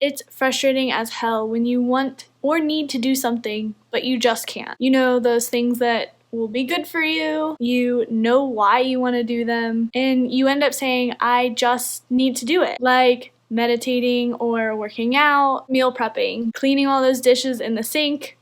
It's frustrating as hell when you want or need to do something, but you just can't. You know, those things that will be good for you, you know why you want to do them, and you end up saying, I just need to do it. Like meditating or working out, meal prepping, cleaning all those dishes in the sink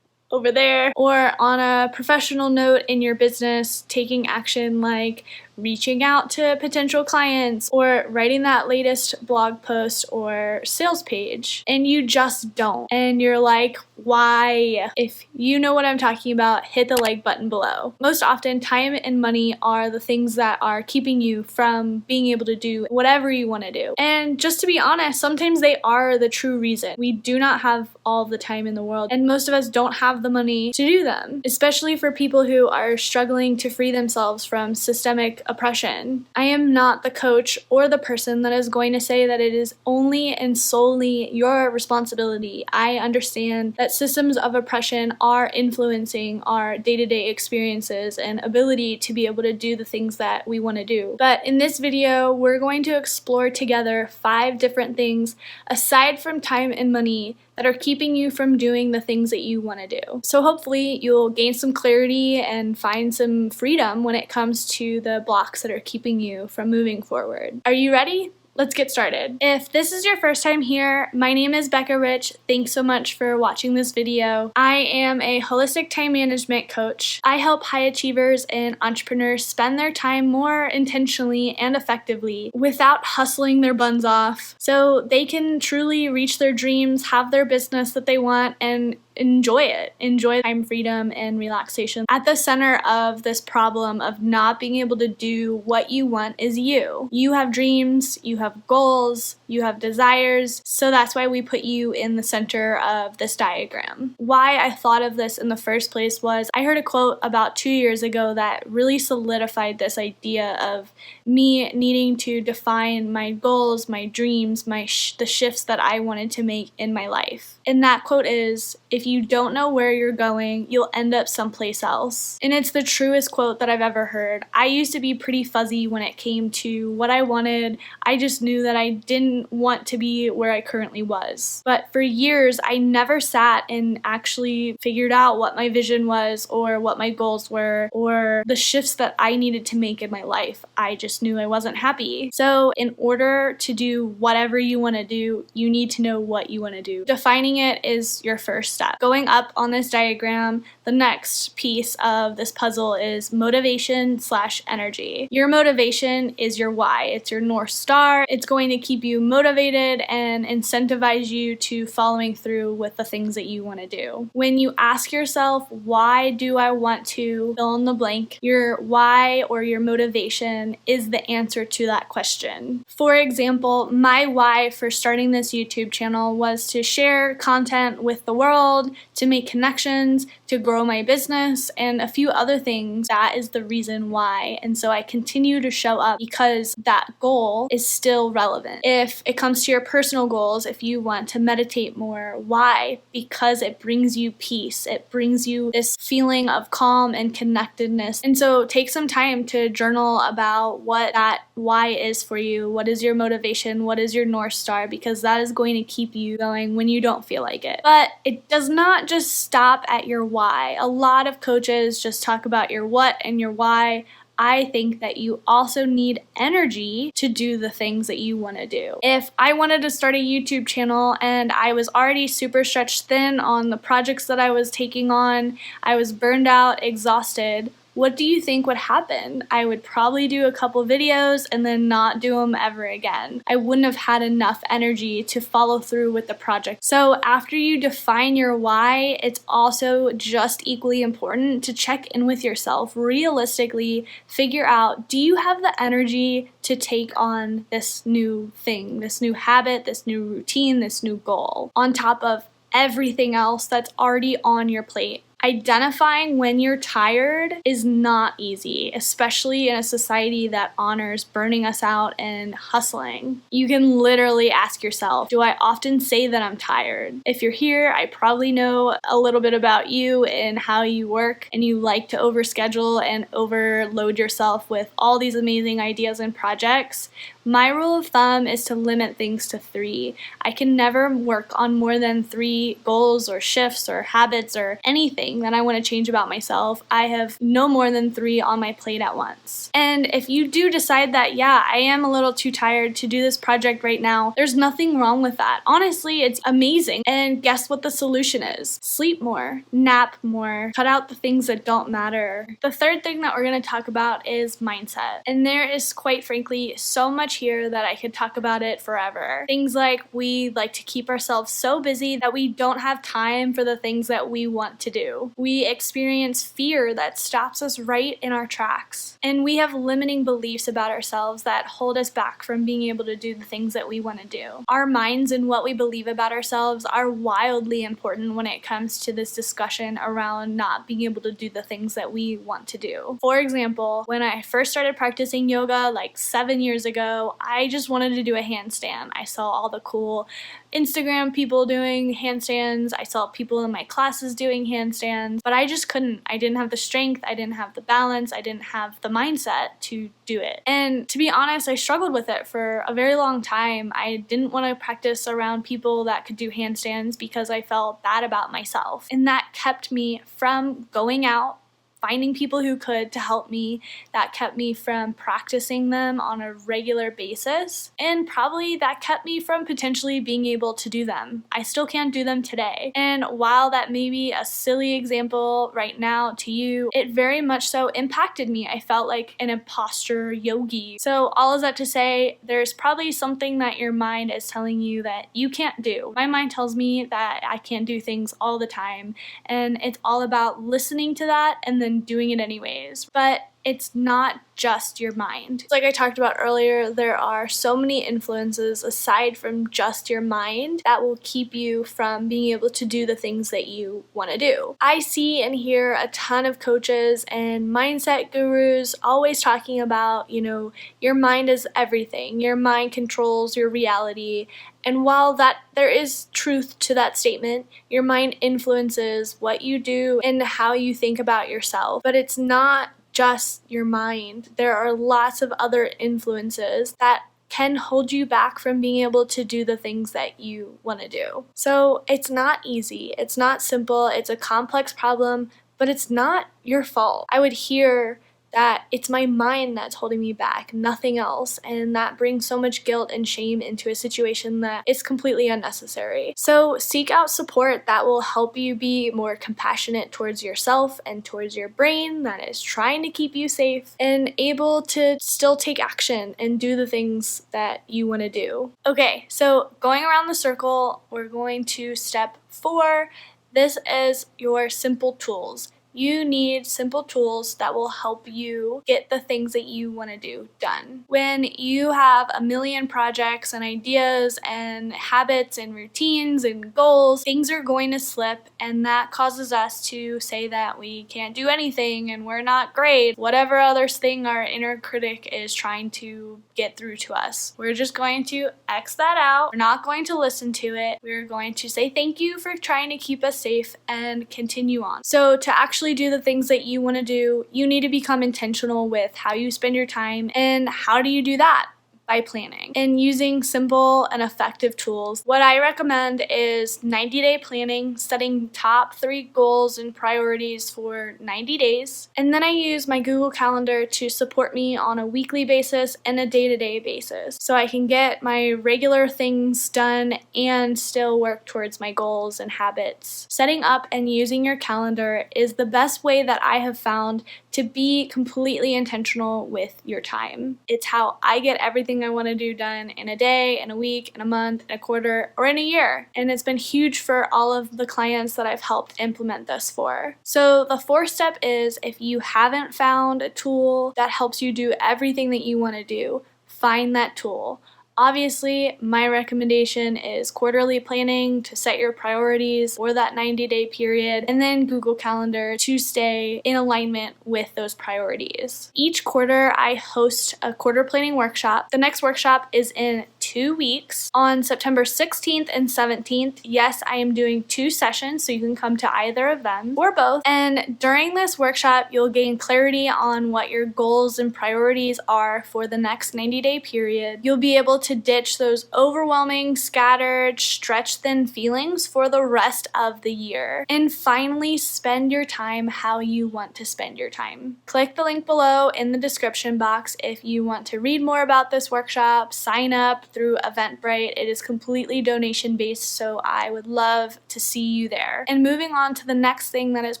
over there, or on a professional note in your business, taking action like reaching out to potential clients or writing that latest blog post or sales page, and you just don't. And you're like, why? If you know what I'm talking about, hit the like button below. Most often, time and money are the things that are keeping you from being able to do whatever you want to do. And just to be honest, sometimes they are the true reason. We do not have all the time in the world, and most of us don't have the money to do them, especially for people who are struggling to free themselves from systemic oppression. I am not the coach or the person that is going to say that it is only and solely your responsibility. I understand that systems of oppression are influencing our day-to-day experiences and ability to be able to do the things that we want to do. But in this video, we're going to explore together 5 different things aside from time and money that are keeping you from doing the things that you want to do. So hopefully you'll gain some clarity and find some freedom when it comes to the blocks that are keeping you from moving forward. Are you ready? Let's get started. If this is your first time here, my name is Becca Rich. Thanks so much for watching this video. I am a holistic time management coach. I help high achievers and entrepreneurs spend their time more intentionally and effectively without hustling their buns off, so they can truly reach their dreams, have their business that they want, and enjoy it. Enjoy time freedom and relaxation. At the center of this problem of not being able to do what you want is you. You have dreams, you have goals, you have desires, so that's why we put you in the center of this diagram. Why I thought of this in the first place was I heard a quote about 2 years ago that really solidified this idea of me needing to define my goals, my dreams, the shifts that I wanted to make in my life. And that quote is, if you don't know where you're going, you'll end up someplace else. And it's the truest quote that I've ever heard. I used to be pretty fuzzy when it came to what I wanted. I just knew that I didn't want to be where I currently was. But for years, I never sat and actually figured out what my vision was or what my goals were or the shifts that I needed to make in my life. I just knew I wasn't happy. So in order to do whatever you want to do, you need to know what you want to do. Defining it is your first step. Going up on this diagram, the next piece of this puzzle is motivation/energy. Your motivation is your why. It's your North Star. It's going to keep you motivated and incentivize you to following through with the things that you want to do. When you ask yourself, why do I want to fill in the blank, your why or your motivation is the answer to that question. For example, my why for starting this YouTube channel was to share content with the world, to make connections, to grow my business, and a few other things. That is the reason why. And so I continue to show up because that goal is still relevant. If it comes to your personal goals, if you want to meditate more, why? Because it brings you peace. It brings you this feeling of calm and connectedness. And so take some time to journal about what that why is for you. What is your motivation? What is your North Star? Because that is going to keep you going when you don't feel like it. But it does not just stop at your why. A lot of coaches just talk about your what and your why. I think that you also need energy to do the things that you want to do. If I wanted to start a YouTube channel and I was already super stretched thin on the projects that I was taking on, I was burned out, exhausted, what do you think would happen? I would probably do a couple videos and then not do them ever again. I wouldn't have had enough energy to follow through with the project. So after you define your why, it's also just equally important to check in with yourself, realistically figure out, do you have the energy to take on this new thing, this new habit, this new routine, this new goal, on top of everything else that's already on your plate? Identifying when you're tired is not easy, especially in a society that honors burning us out and hustling. You can literally ask yourself, do I often say that I'm tired? If you're here, I probably know a little bit about you and how you work, and you like to overschedule and overload yourself with all these amazing ideas and projects. My rule of thumb is to limit things to 3. I can never work on more than 3 goals or shifts or habits or anything that I want to change about myself. I have no more than 3 on my plate at once. And if you do decide that, yeah, I am a little too tired to do this project right now, there's nothing wrong with that. Honestly, it's amazing. And guess what the solution is? Sleep more, nap more, cut out the things that don't matter. The third thing that we're going to talk about is mindset. And there is, quite frankly, so much here that I could talk about it forever. Things like we like to keep ourselves so busy that we don't have time for the things that we want to do. We experience fear that stops us right in our tracks. And we have limiting beliefs about ourselves that hold us back from being able to do the things that we want to do. Our minds and what we believe about ourselves are wildly important when it comes to this discussion around not being able to do the things that we want to do. For example, when I first started practicing yoga like 7 years ago, I just wanted to do a handstand. I saw all the cool Instagram people doing handstands. I saw people in my classes doing handstands, but I just couldn't. I didn't have the strength, I didn't have the balance, I didn't have the mindset to do it. And to be honest, I struggled with it for a very long time. I didn't want to practice around people that could do handstands because I felt bad about myself. And that kept me from going out, finding people who could to help me. That kept me from practicing them on a regular basis, and probably that kept me from potentially being able to do them. I still can't do them today. And while that may be a silly example right now to you, it very much so impacted me. I felt like an imposter yogi. So all of that to say, there's probably something that your mind is telling you that you can't do. My mind tells me that I can't do things all the time, and it's all about listening to that and then doing it anyways. But it's not just your mind. Like I talked about earlier, there are so many influences aside from just your mind that will keep you from being able to do the things that you want to do. I see and hear a ton of coaches and mindset gurus always talking about, your mind is everything. Your mind controls your reality. And while there is truth to that statement, your mind influences what you do and how you think about yourself. But it's not just your mind. There are lots of other influences that can hold you back from being able to do the things that you want to do. So it's not easy. It's not simple. It's a complex problem, but it's not your fault. I would hear that it's my mind that's holding me back, nothing else, and that brings so much guilt and shame into a situation that is completely unnecessary. So seek out support that will help you be more compassionate towards yourself and towards your brain that is trying to keep you safe and able to still take action and do the things that you want to do. Okay, so going around the circle, we're going to step 4. This is your simple tools. You need simple tools that will help you get the things that you want to do done. When you have a million projects and ideas and habits and routines and goals, things are going to slip, and that causes us to say that we can't do anything and we're not great, whatever other thing our inner critic is trying to get through to us. We're just going to X that out. We're not going to listen to it. We're going to say thank you for trying to keep us safe and continue on. So to actually do the things that you want to do, you need to become intentional with how you spend your time. And how do you do that? By planning and using simple and effective tools. What I recommend is 90-day planning, setting top 3 goals and priorities for 90 days. And then I use my Google Calendar to support me on a weekly basis and a day-to-day basis, so I can get my regular things done and still work towards my goals and habits. Setting up and using your calendar is the best way that I have found to be completely intentional with your time. It's how I get everything I want to do done in a day, in a week, in a month, in a quarter, or in a year. And it's been huge for all of the clients that I've helped implement this for. So the 4th step is, if you haven't found a tool that helps you do everything that you want to do, find that tool. Obviously, my recommendation is quarterly planning to set your priorities for that 90-day period, and then Google Calendar to stay in alignment with those priorities. Each quarter, I host a quarter planning workshop. The next workshop is in 2 weeks on September 16th and 17th. Yes, I am doing 2 sessions, so you can come to either of them or both. And during this workshop, you'll gain clarity on what your goals and priorities are for the next 90-day period. You'll be able to ditch those overwhelming, scattered, stretched-thin feelings for the rest of the year. And finally, spend your time how you want to spend your time. Click the link below in the description box if you want to read more about this workshop, sign up through Eventbrite. It is completely donation based, so I would love to see you there. And moving on to the next thing that is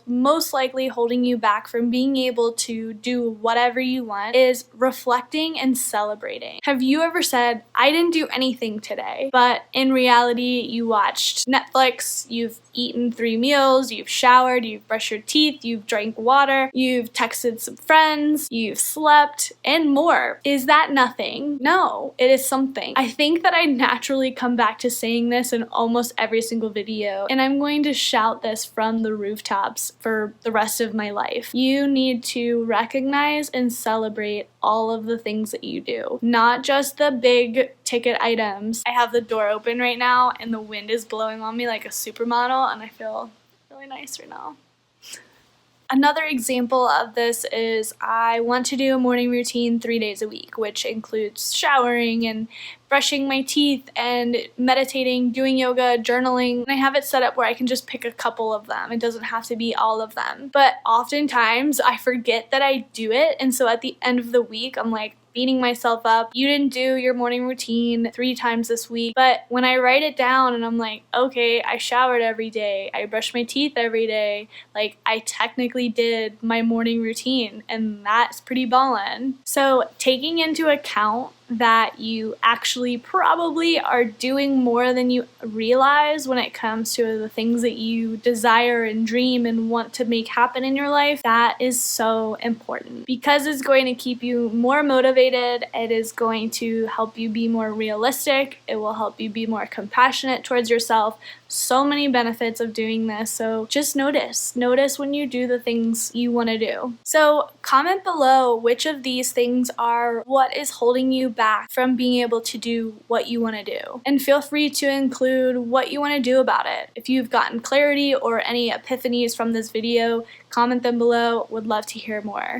most likely holding you back from being able to do whatever you want is reflecting and celebrating. Have you ever said, I didn't do anything today, but in reality you watched Netflix, you've eaten 3 meals, you've showered, you've brushed your teeth, you've drank water, you've texted some friends, you've slept, and more. Is that nothing? No, it is something. I think that I naturally come back to saying this in almost every single video, and I'm going to shout this from the rooftops for the rest of my life. You need to recognize and celebrate all of the things that you do, not just the big ticket items. I have the door open right now and the wind is blowing on me like a supermodel, and I feel really nice right now. Another example of this is I want to do a morning routine 3 days a week, which includes showering and brushing my teeth and meditating, doing yoga, journaling. And I have it set up where I can just pick a couple of them. It doesn't have to be all of them. But oftentimes I forget that I do it, and so at the end of the week I'm like beating myself up. You didn't do your morning routine 3 times this week. But when I write it down and I'm like, okay, I showered every day, I brushed my teeth every day, like I technically did my morning routine, and that's pretty ballin'. So taking into account that you actually probably are doing more than you realize when it comes to the things that you desire and dream and want to make happen in your life, that is so important because it's going to keep you more motivated. It is going to help you be more realistic. It will help you be more compassionate towards yourself. So many benefits of doing this, so just notice when you do the things you want to do. So comment below which of these things are what is holding you back from being able to do what you want to do, and feel free to include what you want to do about it. If you've gotten clarity or any epiphanies from this video, comment them below. Would love to hear more.